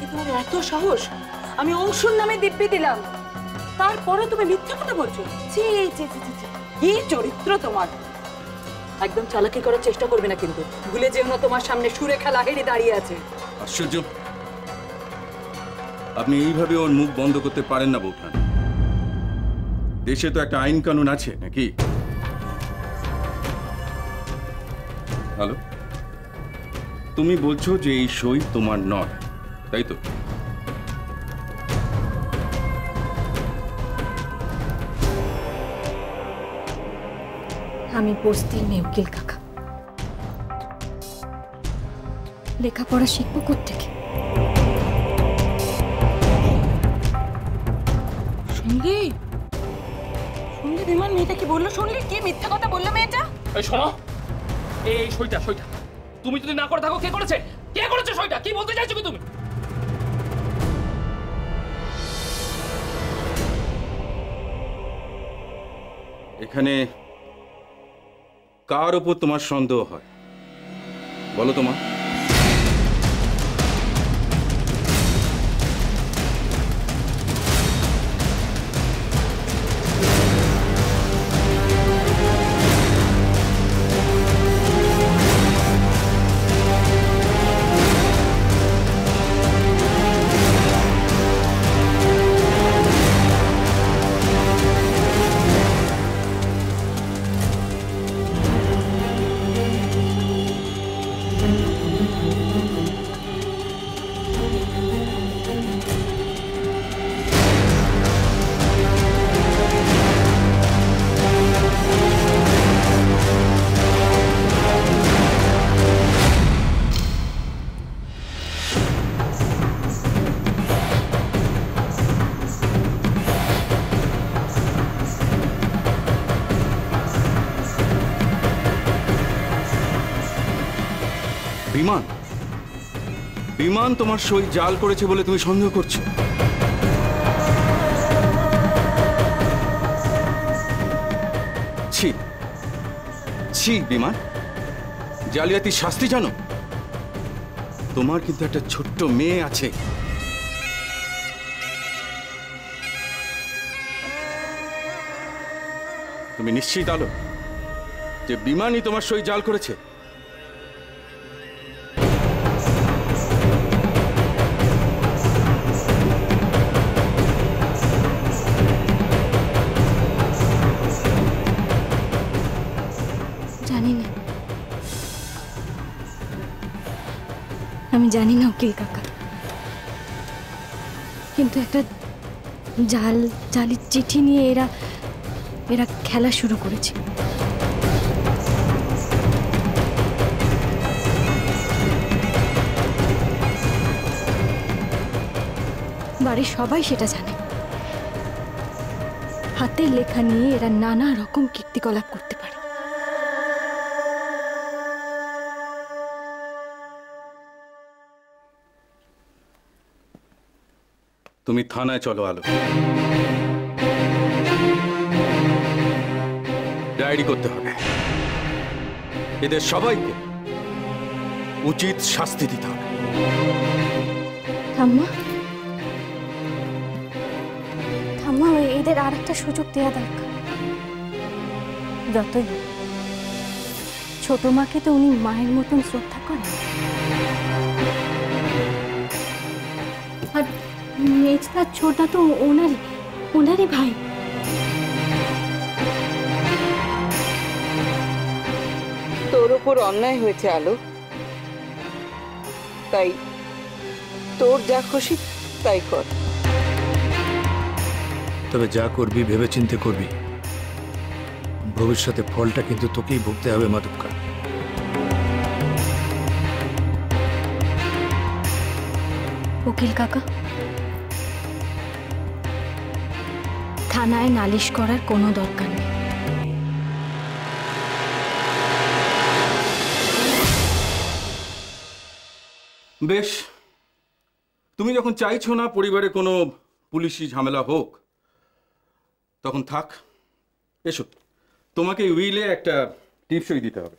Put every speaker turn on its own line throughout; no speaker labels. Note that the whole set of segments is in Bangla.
তোমার এত সাহস? আমি অংশুর নামে দিব্যি দিলাম, তারপরে তুমি মিথ্যা কথা বলছো? ছি ছি ছি ছি, কি চরিত্র তোমার! একদম চালাকি করার চেষ্টা করবে না কিন্তু, ভুলে যেও না তোমার সামনে সুরেখা লাহিড়ী দাঁড়িয়ে আছে।
আশ্চর্য, আপনি এইভাবে ওর মুখ বন্ধ করতে পারেন না বৌঠান। দেশে তো একটা আইন কানুন আছে নাকি? হ্যালো, তুমি বলছো যে এই সই তোমার নয়, তাই তো?
আমি বস্তির মেয়ে উকিল কাকা, লেখাপড়া শিখবো কোত্থেকে?
শুনলি শুনলি বিমান মেয়েটা কি বললো? শুনলি কি মিথ্যা কথা বললো মেয়েটা?
এই শোনো, এই সইটা তুমি যদি না করে থাকো, কে করেছে? কে করেছে সইটা? কি বলতে চাইছো কি তুমি?
এখানে কার উপর তোমার সন্দেহ হয় বলো তোমার? বিমান বিমান তোমার সই জাল করেছে বলে তুমি সন্দেহ করছো? ছি ছি বিমান, জালিয়াতির শাস্তি জানো? তোমার কিন্তু একটা ছোট্ট মেয়ে আছে। তুমি নিশ্চিত আলো যে বিমানই তোমার সই জাল করেছে?
আমি জানি না উকিল কাকা, কিন্তু একটা জালি চিঠি নিয়ে এরা খেলা শুরু করেছে। বাড়ির সবাই সেটা জানে। হাতের লেখা নিয়ে এরা নানা রকম কীর্তিকলাপ করতে পারে।
তুমি থানায় চলো আলো, ডায়েরি করতে হবে। এদের সবাইকে উচিত শাস্তি দিতে হবে।
ঠাম্মা ঠাম্মা, এদের আর একটা সুযোগ দেওয়া দরকার। যতই ছোট মাকে তো উনি মায়ের মতন শ্রদ্ধা করেন, আর মেজদা ছোটা তো ওনারই ভাই।
তোর উপর অন্যায় হয়েছে আলো, তাই তোর যা খুশি তাই কর।
তবে যা করবি ভেবেচিন্তে করবি, ভবিষ্যতে ফলটা কিন্তু তোকেই ভুগতে হবে মাধবকা।
উকিল কাকা, থানায় নালিশ করার কোনো দরকার নেই।
বেশ, তুমি যখন চাইছো না পরিবারে কোনো পুলিশি ঝামেলা হোক, তখন থাক। এসো, তোমাকে উইলে একটা টিপসই দিতে হবে।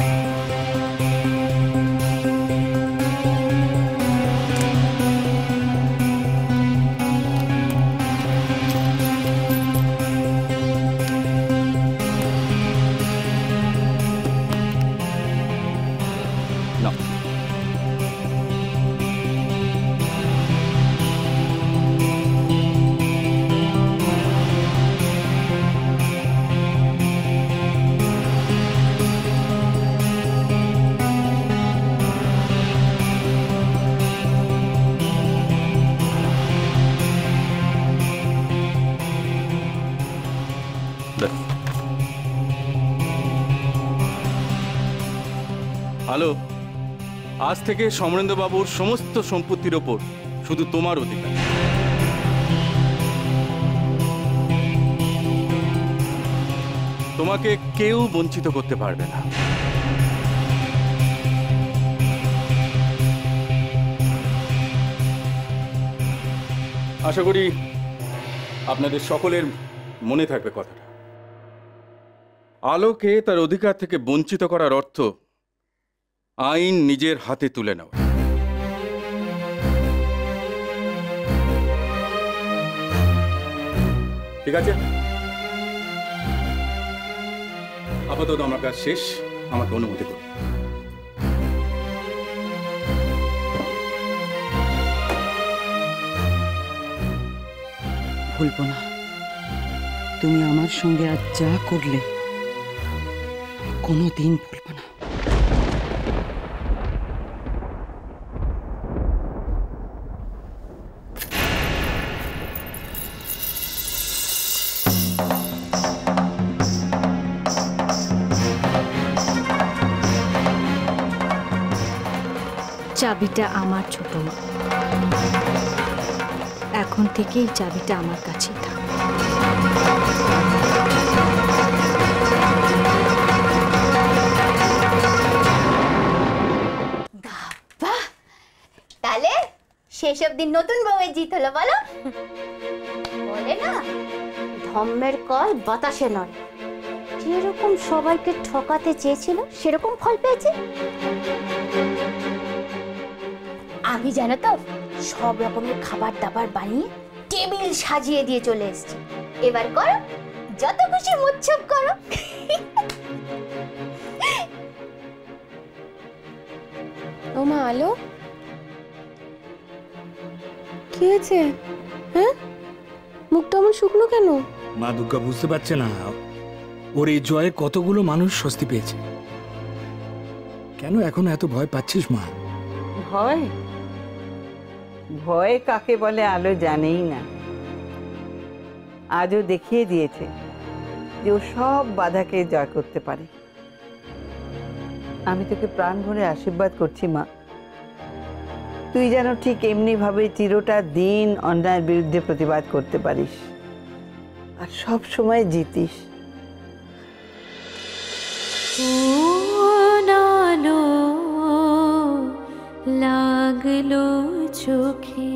আলো, আজ থেকে সমরেন্দ্রবাবুর সমস্ত সম্পত্তির ওপর শুধু তোমার অধিকার। তোমাকে কেউ বঞ্চিত করতে পারবে না। আশা করি আপনাদের সকলের মনে থাকবে কথাটা। আলোকে তার অধিকার থেকে বঞ্চিত করার অর্থ আইন নিজের হাতে তুলে নেওয়া। ঠিক আছে, আপাতত আমার কাজ শেষ, আমাকে অনুমতি করুন।
ভুলবো না, তুমি আমার সঙ্গে আজ যা করলে কোনোদিন ভুলবো না।
চাবিটা আমার ছোট মা, এখন থেকেই চাবিটা আমার কাছেই থাক।
বাহ, তাহলে সেসব দিন নতুন বউয়ের জিত হলো বলো। বলে না, ধম্মের কল বাতাসে নয়, যেরকম সবাইকে ঠকাতে চেয়েছিল সেরকম ফল পেয়েছে। আমি জানো তো সব রকমের খাবার দাবার বানিয়ে টেবিল সাজিয়ে দিয়ে চলে এসেছি। এবার করো, যত খুশি মুচ্ছব করো।
ও মা আলো, কি হয়েছে? হ্যাঁ, মুখটা আমার শুকনো কেন?
মা দুর্গা বুঝতে পারছে না ওর এই জয়ে কতগুলো মানুষ স্বস্তি পেয়েছে। কেন এখন এত ভয় পাচ্ছিস মা?
ভয়? ভয় কাকে বলে আলো জানেই না। আজও দেখিয়ে দিয়েছে যে ও সব বাধাকে জয় করতে পারে। আমি তোকে প্রাণ ভরে আশীর্বাদ করছি মা, তুই যেন ঠিক এমনি ভাবে চিরটা দিন অন্যায়ের বিরুদ্ধে প্রতিবাদ করতে পারিস আর সব সময় জিতিস।
লাগলো চোখে